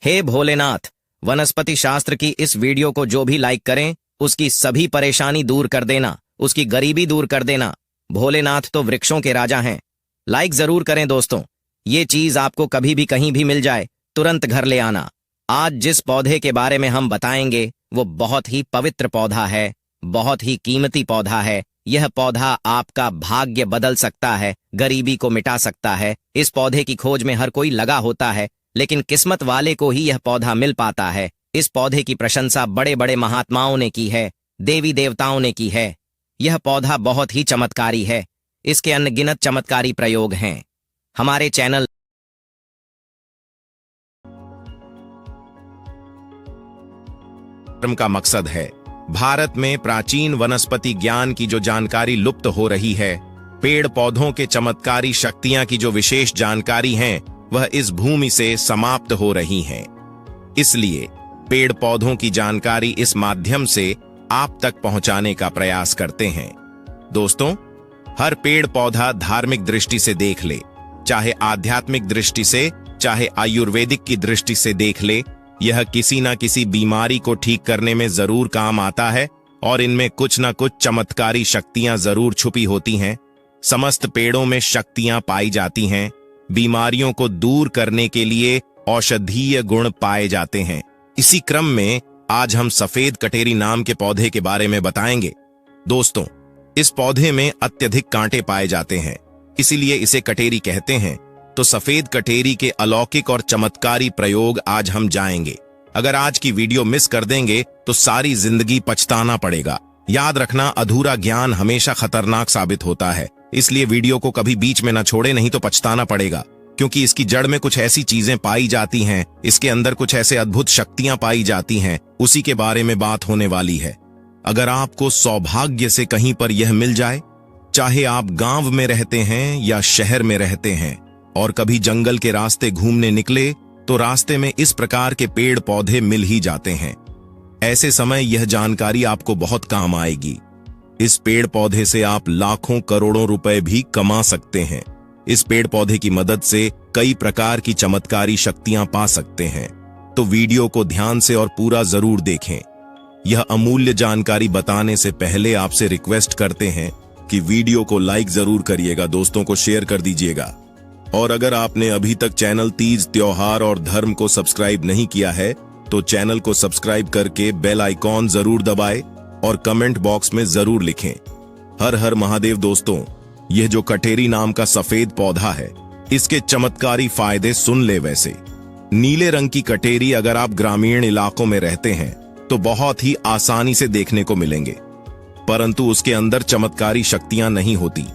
हे भोलेनाथ, वनस्पति शास्त्र की इस वीडियो को जो भी लाइक करें उसकी सभी परेशानी दूर कर देना, उसकी गरीबी दूर कर देना। भोलेनाथ तो वृक्षों के राजा हैं। लाइक जरूर करें दोस्तों। ये चीज आपको कभी भी कहीं भी मिल जाए तुरंत घर ले आना। आज जिस पौधे के बारे में हम बताएंगे वो बहुत ही पवित्र पौधा है, बहुत ही कीमती पौधा है। यह पौधा आपका भाग्य बदल सकता है, गरीबी को मिटा सकता है। इस पौधे की खोज में हर कोई लगा होता है, लेकिन किस्मत वाले को ही यह पौधा मिल पाता है। इस पौधे की प्रशंसा बड़े बड़े महात्माओं ने की है, देवी देवताओं ने की है। यह पौधा बहुत ही चमत्कारी है। इसके अनगिनत चमत्कारी प्रयोग हैं। हमारे चैनल का मकसद है भारत में प्राचीन वनस्पति ज्ञान की जो जानकारी लुप्त हो रही है, पेड़ पौधों के चमत्कारी शक्तियां की जो विशेष जानकारी हैं, वह इस भूमि से समाप्त हो रही हैं। इसलिए पेड़ पौधों की जानकारी इस माध्यम से आप तक पहुंचाने का प्रयास करते हैं। दोस्तों, हर पेड़ पौधा धार्मिक दृष्टि से देख ले, चाहे आध्यात्मिक दृष्टि से, चाहे आयुर्वेदिक की दृष्टि से देख ले, यह किसी न किसी बीमारी को ठीक करने में जरूर काम आता है और इनमें कुछ न कुछ चमत्कारी शक्तियां जरूर छुपी होती हैं। समस्त पेड़ों में शक्तियां पाई जाती हैं। बीमारियों को दूर करने के लिए औषधीय गुण पाए जाते हैं। इसी क्रम में आज हम सफेद कटेरी नाम के पौधे के बारे में बताएंगे। दोस्तों, इस पौधे में अत्यधिक कांटे पाए जाते हैं, इसीलिए इसे कटेरी कहते हैं। तो सफेद कटेरी के अलौकिक और चमत्कारी प्रयोग आज हम जाएंगे। अगर आज की वीडियो मिस कर देंगे तो सारी जिंदगी पछताना पड़ेगा। याद रखना, अधूरा ज्ञान हमेशा खतरनाक साबित होता है, इसलिए वीडियो को कभी बीच में न छोड़े, नहीं तो पछताना पड़ेगा। क्योंकि इसकी जड़ में कुछ ऐसी चीजें पाई जाती हैं, इसके अंदर कुछ ऐसे अद्भुत शक्तियां पाई जाती हैं, उसी के बारे में बात होने वाली है। अगर आपको सौभाग्य से कहीं पर यह मिल जाए, चाहे आप गांव में रहते हैं या शहर में रहते हैं, और कभी जंगल के रास्ते घूमने निकले तो रास्ते में इस प्रकार के पेड़ पौधे मिल ही जाते हैं। ऐसे समय यह जानकारी आपको बहुत काम आएगी। इस पेड़ पौधे से आप लाखों करोड़ों रुपए भी कमा सकते हैं। इस पेड़ पौधे की मदद से कई प्रकार की चमत्कारी शक्तियां पा सकते हैं। तो वीडियो को ध्यान से और पूरा जरूर देखें। यह अमूल्य जानकारी बताने से पहले आपसे रिक्वेस्ट करते हैं कि वीडियो को लाइक जरूर करिएगा, दोस्तों को शेयर कर दीजिएगा। और अगर आपने अभी तक चैनल तीज, त्योहार और धर्म को सब्सक्राइब नहीं किया है तो चैनल को सब्सक्राइब करके बेल आइकॉन जरूर दबाएं और कमेंट बॉक्स में जरूर लिखें, हर हर महादेव। दोस्तों, यह जो कटेरी नाम का सफेद पौधा है, इसके चमत्कारी फायदे सुन ले। वैसे नीले रंग की कटेरी अगर आप ग्रामीण इलाकों में रहते हैं तो बहुत ही आसानी से देखने को मिलेंगे, परंतु उसके अंदर चमत्कारी शक्तियां नहीं होती।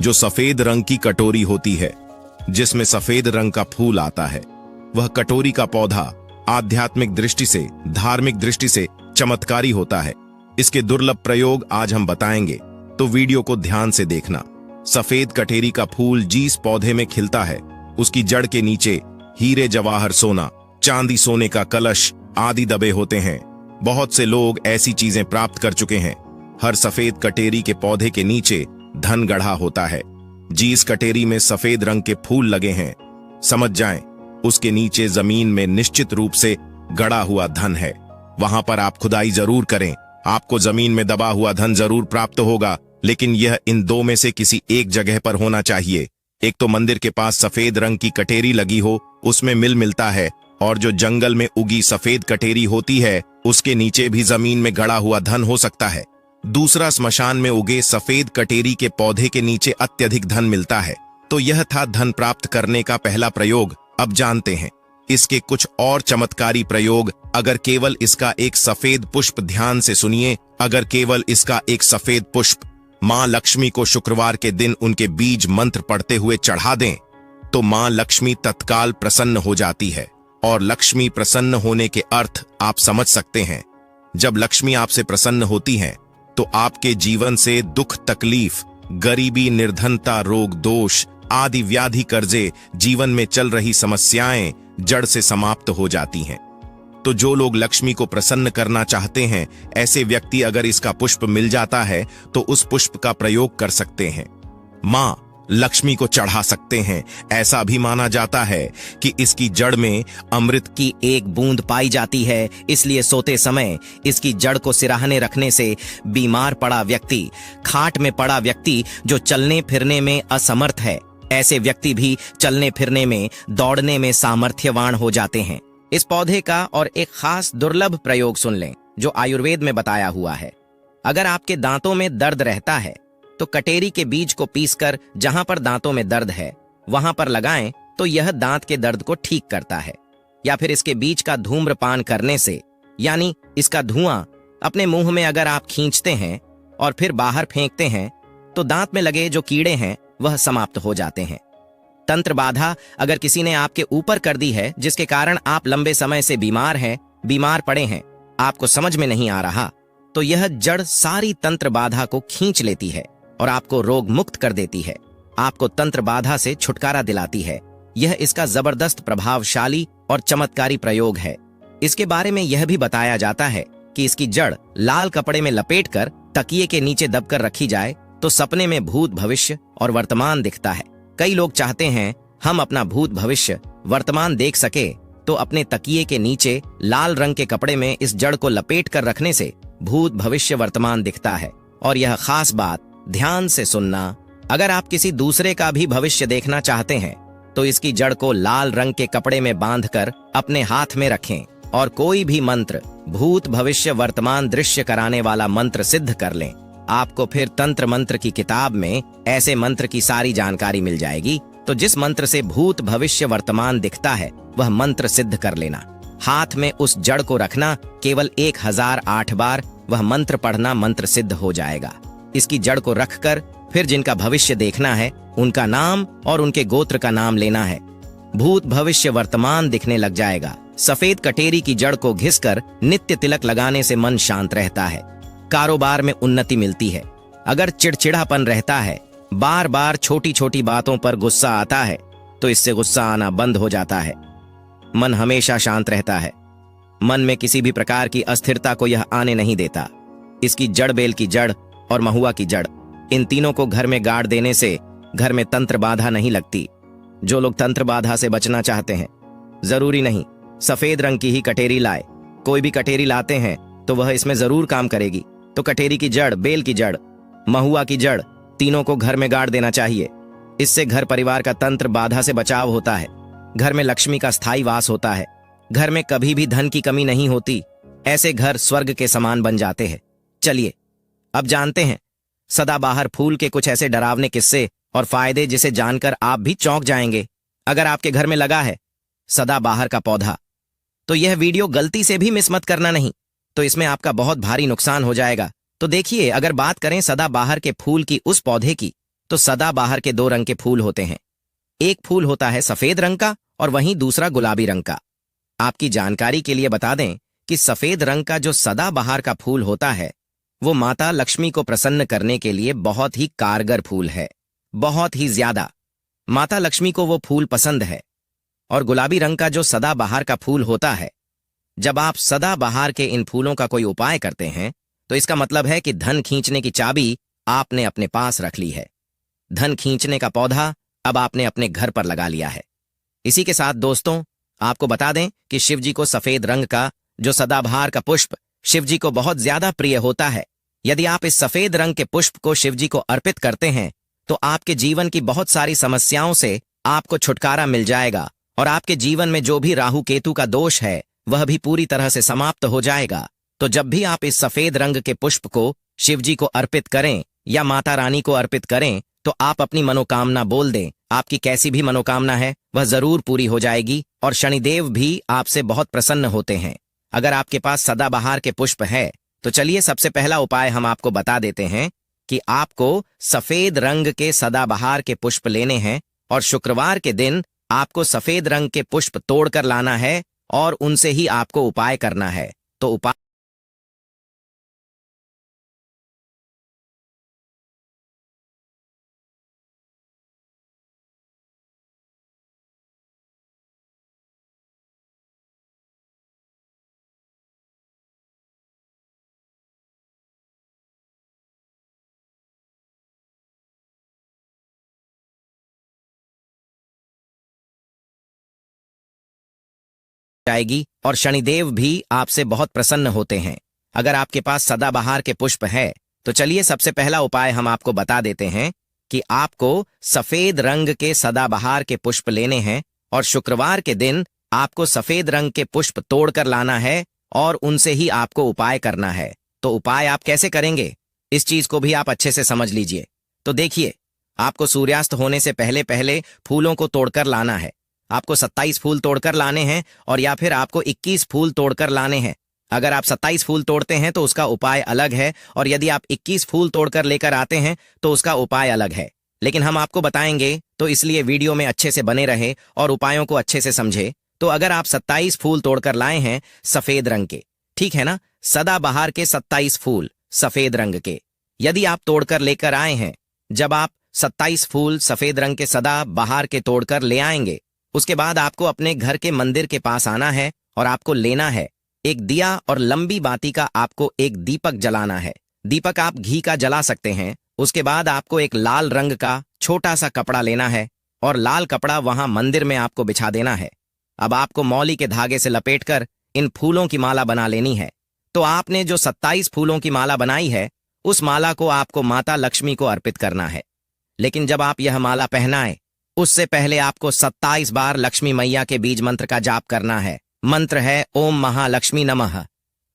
जो सफेद रंग की कटोरी होती है, जिसमें सफेद रंग का फूल आता है, वह कटोरी का पौधा आध्यात्मिक दृष्टि से, धार्मिक दृष्टि से चमत्कारी होता है। इसके दुर्लभ प्रयोग आज हम बताएंगे, तो वीडियो को ध्यान से देखना। सफेद कटेरी का फूल जिस पौधे में खिलता है, उसकी जड़ के नीचे हीरे जवाहर सोना, चांदी सोने का कलश आदि दबे होते हैं। बहुत से लोग ऐसी चीजें प्राप्त कर चुके हैं। हर सफेद कटेरी के पौधे के नीचे धन गढ़ा होता है। जिस कटेरी में सफेद रंग के फूल लगे हैं, समझ जाएं, उसके नीचे जमीन में निश्चित रूप से गड़ा हुआ धन है। वहां पर आप खुदाई जरूर करें, आपको जमीन में दबा हुआ धन जरूर प्राप्त होगा, लेकिन यह इन दो में से किसी एक जगह पर होना चाहिए। एक तो मंदिर के पास सफेद रंग की कटेरी लगी हो, उसमें मिलता है, और जो जंगल में उगी सफेद कटेरी होती है, उसके नीचे भी जमीन में गड़ा हुआ धन हो सकता है। दूसरा, स्मशान में उगे सफेद कटेरी के पौधे के नीचे अत्यधिक धन मिलता है। तो यह था धन प्राप्त करने का पहला प्रयोग। अब जानते हैं इसके कुछ और चमत्कारी प्रयोग। अगर केवल इसका एक सफेद पुष्प, ध्यान से सुनिए, अगर केवल इसका एक सफेद पुष्प मां लक्ष्मी को शुक्रवार के दिन उनके बीज मंत्र पढ़ते हुए चढ़ा दें, तो मां लक्ष्मी तत्काल प्रसन्न हो जाती है। और लक्ष्मी प्रसन्न होने के अर्थ आप समझ सकते हैं। जब लक्ष्मी आपसे प्रसन्न होती हैं, तो आपके जीवन से दुख, तकलीफ, गरीबी, निर्धनता, रोग, दोष आदि व्याधि, कर्जे, जीवन में चल रही समस्याएं जड़ से समाप्त हो जाती हैं। तो जो लोग लक्ष्मी को प्रसन्न करना चाहते हैं, ऐसे व्यक्ति अगर इसका पुष्प मिल जाता है तो उस पुष्प का प्रयोग कर सकते हैं। मां लक्ष्मी को चढ़ा सकते हैं। ऐसा भी माना जाता है कि इसकी जड़ में अमृत की एक बूंद पाई जाती है, इसलिए सोते समय इसकी जड़ को सिराहने रखने से बीमार पड़ा व्यक्ति, खाट में पड़ा व्यक्ति जो चलने फिरने में असमर्थ है, ऐसे व्यक्ति भी चलने फिरने में, दौड़ने में सामर्थ्यवान हो जाते हैं। इस पौधे का और एक खास दुर्लभ प्रयोग सुन लें जो आयुर्वेद में बताया हुआ है। अगर आपके दांतों में दर्द रहता है तो कटेरी के बीज को पीसकर जहां पर दांतों में दर्द है वहां पर लगाएं तो यह दांत के दर्द को ठीक करता है। या फिर इसके बीज का धूम्रपान करने से, यानी इसका धुआं अपने मुंह में अगर आप खींचते हैं और फिर बाहर फेंकते हैं तो दांत में लगे जो कीड़े हैं वह समाप्त हो जाते हैं। तंत्र बाधा अगर किसी ने आपके ऊपर कर दी है जिसके कारण आप लंबे समय से बीमार पड़े हैं, आपको समझ में नहीं आ रहा, तो यह जड़ सारी तंत्र बाधा को खींच लेती है और आपको रोग मुक्त कर देती है, आपको तंत्र बाधा से छुटकारा दिलाती है। यह इसका जबरदस्त प्रभावशाली और चमत्कारी प्रयोग है। इसके बारे में यह भी बताया जाता है कि इसकी जड़ लाल कपड़े में लपेटकर तकिए के नीचे दबकर रखी जाए तो सपने में भूत भविष्य और वर्तमान दिखता है। कई लोग चाहते हैं हम अपना भूत भविष्य वर्तमान देख सके, तो अपने तकिए के नीचे लाल रंग के कपड़े में इस जड़ को लपेट कर रखने से भूत भविष्य वर्तमान दिखता है। और यह खास बात ध्यान से सुनना, अगर आप किसी दूसरे का भी भविष्य देखना चाहते हैं तो इसकी जड़ को लाल रंग के कपड़े में बांधकर अपने हाथ में रखें और कोई भी मंत्र, भूत भविष्य वर्तमान दृश्य कराने वाला मंत्र सिद्ध कर लें। आपको फिर तंत्र मंत्र की किताब में ऐसे मंत्र की सारी जानकारी मिल जाएगी, तो जिस मंत्र से भूत भविष्य वर्तमान दिखता है वह मंत्र सिद्ध कर लेना। हाथ में उस जड़ को रखना, केवल 1008 बार वह मंत्र पढ़ना, मंत्र सिद्ध हो जाएगा। इसकी जड़ को रखकर फिर जिनका भविष्य देखना है उनका नाम और उनके गोत्र का नाम लेना है। भूत भविष्य वर्तमान दिखने लग जाएगा। सफेद कटेरी की जड़ को घिसकर नित्य तिलक लगाने से मन शांत रहता है, कारोबार में उन्नति मिलती है। अगर चिड़चिड़ापन रहता है, बार बार छोटी छोटी बातों पर गुस्सा आता है, तो इससे गुस्सा आना बंद हो जाता है। मन हमेशा शांत रहता है। मन में किसी भी प्रकार की अस्थिरता को यह आने नहीं देता। इसकी जड़, बेल की जड़ और महुआ की जड़, इन तीनों को घर में गाड़ देने से घर में तंत्र बाधा नहीं लगती। जो लोग तंत्र बाधा से बचना चाहते हैं, जरूरी नहीं सफेद रंग की ही कटेरी लाए, कोई भी कटेरी लाते हैं तो वह इसमें जरूर काम करेगी। तो कटेरी की जड़, बेल की जड़, महुआ की जड़, तीनों को घर में गाड़ देना चाहिए। इससे घर परिवार का तंत्र बाधा से बचाव होता है। घर में लक्ष्मी का स्थायी वास होता है। घर में कभी भी धन की कमी नहीं होती। ऐसे घर स्वर्ग के समान बन जाते हैं। चलिए अब जानते हैं सदाबहार फूल के कुछ ऐसे डरावने किस्से और फायदे जिसे जानकर आप भी चौंक जाएंगे। अगर आपके घर में लगा है सदाबहार का पौधा तो यह वीडियो गलती से भी मिस मत करना नहीं, तो इसमें आपका बहुत भारी नुकसान हो जाएगा। तो देखिए, अगर बात करें सदाबहार के फूल की, उस पौधे की, तो सदाबहार के 2 रंग के फूल होते हैं। एक फूल होता है सफेद रंग का और वहीं दूसरा गुलाबी रंग का। आपकी जानकारी के लिए बता दें कि सफेद रंग का जो सदाबहार का फूल होता है वो माता लक्ष्मी को प्रसन्न करने के लिए बहुत ही कारगर फूल है, बहुत ही ज्यादा। माता लक्ष्मी को वो फूल पसंद है। और गुलाबी रंग का जो सदाबहार का फूल होता है, जब आप सदाबहार के इन फूलों का कोई उपाय करते हैं तो इसका मतलब है कि धन खींचने की चाबी आपने अपने पास रख ली है। धन खींचने का पौधा अब आपने अपने घर पर लगा लिया है। इसी के साथ दोस्तों, आपको बता दें कि शिवजी को सफेद रंग का जो सदाबहार का पुष्प शिवजी को बहुत ज्यादा प्रिय होता है। यदि आप इस सफेद रंग के पुष्प को शिवजी को अर्पित करते हैं तो आपके जीवन की बहुत सारी समस्याओं से आपको छुटकारा मिल जाएगा और आपके जीवन में जो भी राहु केतु का दोष है वह भी पूरी तरह से समाप्त हो जाएगा। तो जब भी आप इस सफेद रंग के पुष्प को शिवजी को अर्पित करें या माता रानी को अर्पित करें तो आप अपनी मनोकामना बोल दें। आपकी कैसी भी मनोकामना है वह जरूर पूरी हो जाएगी और शनिदेव भी आपसे बहुत प्रसन्न होते हैं। अगर आपके पास सदाबहार के पुष्प है तो चलिए सबसे पहला उपाय हम आपको बता देते हैं कि आपको सफेद रंग के सदाबहार के पुष्प लेने हैं और शुक्रवार के दिन आपको सफेद रंग के पुष्प तोड़कर लाना है और उनसे ही आपको उपाय करना है। तो उपाय आएगी और शनिदेव भी आपसे बहुत प्रसन्न होते हैं। अगर आपके पास सदाबहार के पुष्प है तो चलिए सबसे पहला उपाय हम आपको बता देते हैं कि आपको सफेद रंग के सदाबहार के पुष्प लेने हैं और शुक्रवार के दिन आपको सफेद रंग के पुष्प तोड़कर लाना है और उनसे ही आपको उपाय करना है। तो उपाय आप कैसे करेंगे, इस चीज को भी आप अच्छे से समझ लीजिए। तो देखिए, आपको सूर्यास्त होने से पहले पहले फूलों को तोड़कर लाना है। आपको 27 फूल तोड़कर लाने हैं और या फिर आपको 21 फूल तोड़कर लाने हैं। अगर आप 27 फूल तोड़ते हैं तो उसका उपाय अलग है, और यदि आप 21 फूल तोड़कर लेकर आते हैं तो उसका उपाय अलग है। लेकिन हम आपको बताएंगे, तो इसलिए वीडियो में अच्छे से बने रहे और उपायों को अच्छे से समझे। तो अगर आप 27 फूल तोड़कर लाए हैं सफेद रंग के, ठीक है ना, सदाबहार के 27 फूल सफेद रंग के यदि आप तोड़कर लेकर आए हैं, जब आप 27 फूल सफेद रंग के सदाबहार के तोड़कर ले आएंगे, उसके बाद आपको अपने घर के मंदिर के पास आना है और आपको लेना है एक दिया और लंबी बाती का आपको एक दीपक जलाना है। दीपक आप घी का जला सकते हैं। उसके बाद आपको एक लाल रंग का छोटा सा कपड़ा लेना है और लाल कपड़ा वहां मंदिर में आपको बिछा देना है। अब आपको मौली के धागे से लपेटकर इन फूलों की माला बना लेनी है। तो आपने जो 27 फूलों की माला बनाई है, उस माला को आपको माता लक्ष्मी को अर्पित करना है। लेकिन जब आप यह माला पहनाएं, उससे पहले आपको 27 बार लक्ष्मी मैया के बीज मंत्र का जाप करना है। मंत्र है ओम महालक्ष्मी नमः।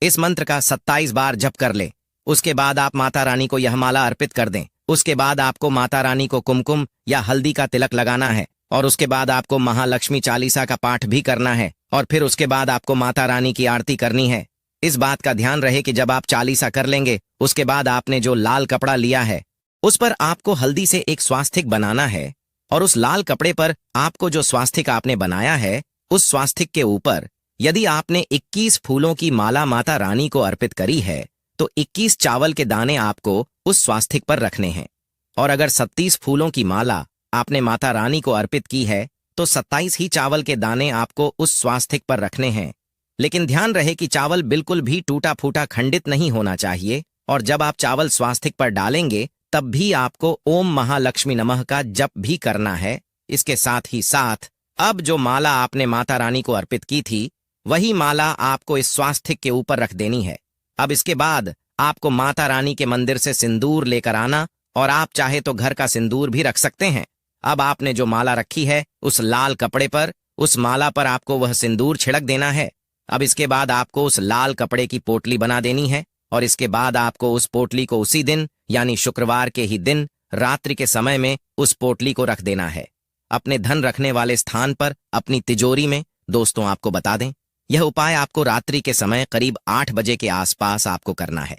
इस मंत्र का 27 बार जप कर ले। उसके बाद आप माता रानी को यह माला अर्पित कर दें। उसके बाद आपको माता रानी को कुमकुम या हल्दी का तिलक लगाना है और उसके बाद आपको महालक्ष्मी चालीसा का पाठ भी करना है और फिर उसके बाद आपको माता रानी की आरती करनी है। इस बात का ध्यान रहे कि जब आप चालीसा कर लेंगे, उसके बाद आपने जो लाल कपड़ा लिया है उस पर आपको हल्दी से एक स्वास्तिक बनाना है और उस लाल कपड़े पर आपको जो स्वास्तिक आपने बनाया है, उस स्वास्तिक के ऊपर यदि आपने 21 फूलों की माला माता रानी को अर्पित करी है तो 21 चावल के दाने आपको उस स्वास्तिक पर रखने हैं। और अगर 37 फूलों की माला आपने माता रानी को अर्पित की है तो 27 ही चावल के दाने आपको उस स्वास्तिक पर रखने हैं। लेकिन ध्यान रहे कि चावल बिल्कुल भी टूटा फूटा खंडित नहीं होना चाहिए, और जब आप चावल स्वास्तिक पर डालेंगे तब भी आपको ओम महालक्ष्मी नमः का जप भी करना है। इसके साथ ही साथ अब जो माला आपने माता रानी को अर्पित की थी, वही माला आपको इस स्वास्तिक के ऊपर रख देनी है। अब इसके बाद आपको माता रानी के मंदिर से सिंदूर लेकर आना, और आप चाहे तो घर का सिंदूर भी रख सकते हैं। अब आपने जो माला रखी है उस लाल कपड़े पर, उस माला पर आपको वह सिंदूर छिड़क देना है। अब इसके बाद आपको उस लाल कपड़े की पोटली बना देनी है और इसके बाद आपको उस पोटली को उसी दिन यानी शुक्रवार के ही दिन रात्रि के समय में उस पोटली को रख देना है अपने धन रखने वाले स्थान पर, अपनी तिजोरी में। दोस्तों, आपको बता दें, यह उपाय आपको रात्रि के समय करीब 8 बजे के आसपास आपको करना है।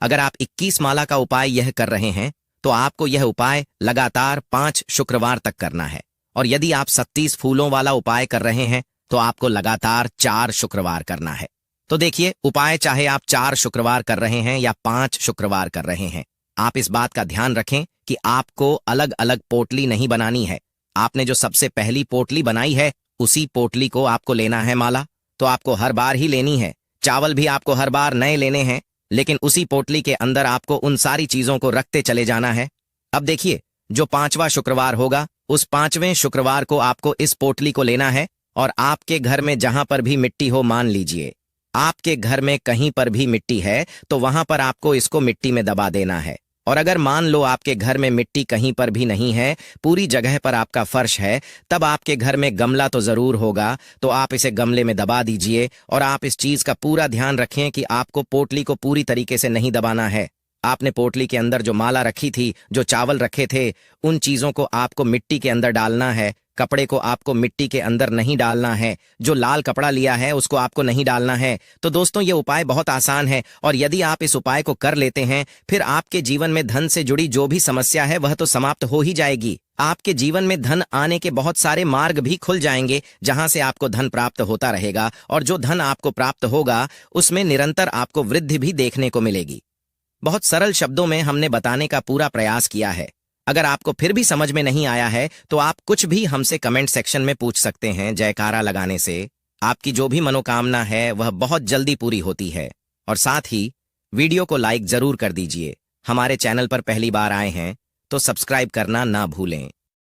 अगर आप 21 माला का उपाय यह कर रहे हैं तो आपको यह उपाय लगातार 5 शुक्रवार तक करना है, और यदि आप 37 फूलों वाला उपाय कर रहे हैं तो आपको लगातार 4 शुक्रवार करना है। तो देखिए, उपाय चाहे आप 4 शुक्रवार कर रहे हैं या 5 शुक्रवार कर रहे हैं, आप इस बात का ध्यान रखें कि आपको अलग अलग पोटली नहीं बनानी है। आपने जो सबसे पहली पोटली बनाई है उसी पोटली को आपको लेना है माला, तो आपको हर बार ही लेनी है। चावल भी आपको हर बार नए लेने हैं, लेकिन उसी पोटली के अंदर आपको उन सारी चीजों को रखते चले जाना है। अब देखिए, जो 5वां शुक्रवार होगा, उस 5वें शुक्रवार को आपको इस पोटली को लेना है और आपके घर में जहां पर भी मिट्टी हो, मान लीजिए आपके घर में कहीं पर भी मिट्टी है तो वहां पर आपको इसको मिट्टी में दबा देना है। और अगर मान लो आपके घर में मिट्टी कहीं पर भी नहीं है, पूरी जगह पर आपका फर्श है, तब आपके घर में गमला तो जरूर होगा, तो आप इसे गमले में दबा दीजिए। और आप इस चीज का पूरा ध्यान रखें कि आपको पोटली को पूरी तरीके से नहीं दबाना है। आपने पोटली के अंदर जो माला रखी थी, जो चावल रखे थे, उन चीजों को आपको मिट्टी के अंदर डालना है। कपड़े को आपको मिट्टी के अंदर नहीं डालना है। जो लाल कपड़ा लिया है उसको आपको नहीं डालना है। तो दोस्तों, ये उपाय बहुत आसान है, और यदि आप इस उपाय को कर लेते हैं, फिर आपके जीवन में धन से जुड़ी जो भी समस्या है वह तो समाप्त हो ही जाएगी। आपके जीवन में धन आने के बहुत सारे मार्ग भी खुल जाएंगे, जहां से आपको धन प्राप्त होता रहेगा, और जो धन आपको प्राप्त होगा उसमें निरंतर आपको वृद्धि भी देखने को मिलेगी। बहुत सरल शब्दों में हमने बताने का पूरा प्रयास किया है। अगर आपको फिर भी समझ में नहीं आया है तो आप कुछ भी हमसे कमेंट सेक्शन में पूछ सकते हैं। जयकारा लगाने से आपकी जो भी मनोकामना है वह बहुत जल्दी पूरी होती है। और साथ ही वीडियो को लाइक जरूर कर दीजिए। हमारे चैनल पर पहली बार आए हैं तो सब्सक्राइब करना ना भूलें।